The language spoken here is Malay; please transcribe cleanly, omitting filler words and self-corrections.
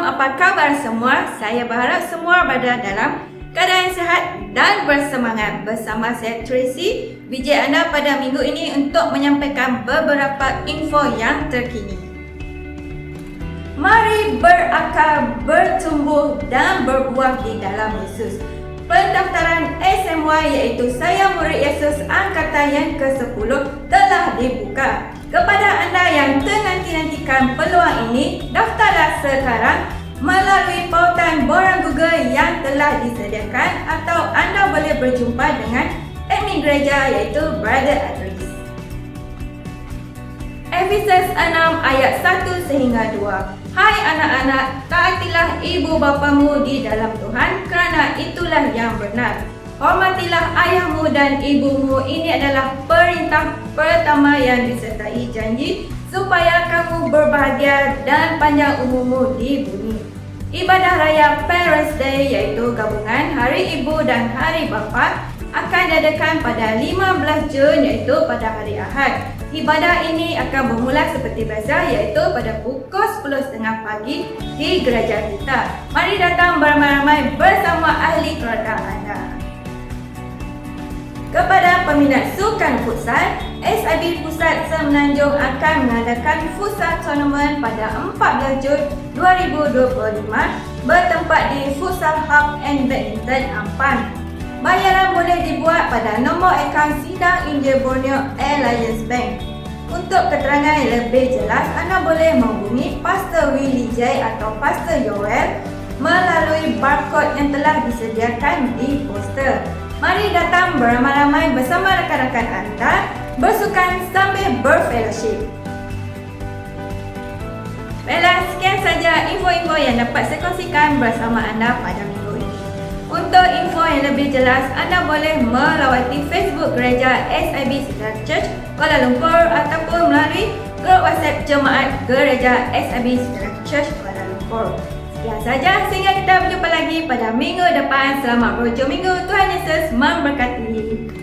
apa khabar semua? Saya berharap semua berada dalam keadaan sihat dan bersemangat. Bersama saya Tracy, VJ anda pada minggu ini untuk menyampaikan beberapa info yang terkini. Mari berakar, bertumbuh dan berbuah di dalam Yesus. Pendaftaran SMY iaitu Saya Murid Yesus Angkatan yang ke-10 telah dibuka. Kepada anda yang ternanti-nantikan peluang ini, daftarlah sekarang melalui pautan borang Google yang telah disediakan atau anda boleh berjumpa dengan admin gereja iaitu Brother Adris. Efesus 6 ayat 1 sehingga 2. Hai anak-anak, taatilah ibu bapamu di dalam Tuhan kerana itulah yang benar. Hormatilah ayahmu dan ibumu, ini adalah perintah pertama yang disertai janji supaya kamu berbahagia dan panjang umurmu di bumi. Ibadah raya Parents Day iaitu gabungan Hari Ibu dan Hari Bapa akan diadakan pada 15 Jun iaitu pada hari Ahad. Ibadah ini akan bermula seperti biasa iaitu pada pukul 10.30 pagi di gereja kita. Mari datang beramai-ramai bersama ahli keluarga anda. Kepada peminat sukan futsal, SIB Pusat Semenanjung akan mengadakan futsal tournament pada 14 Jun 2025 bertempat di Futsal Hub and Badminton Ampan. Bayaran boleh dibuat pada nombor akaun Sidang India Borneo Alliance Bank. Untuk keterangan yang lebih jelas, anda boleh menghubungi Pastor Willie J atau Pastor Yoel melalui barcode yang telah disediakan di poster. Mari datang beramai-ramai bersama rakan-rakan anda bersukan sambil berfellowship. Baiklah, sekian saja info-info yang dapat saya kongsikan bersama anda pada minggu ini. Untuk info yang lebih jelas, anda boleh melawati Facebook Gereja SIB Cedar Church Kuala Lumpur ataupun melalui grup WhatsApp Jemaat Gereja SIB Cedar Church Kuala Lumpur. Sekian saja, sehingga kita berjumpa lagi pada minggu depan. Selamat berhujung minggu. Tuhan Yesus memberkati.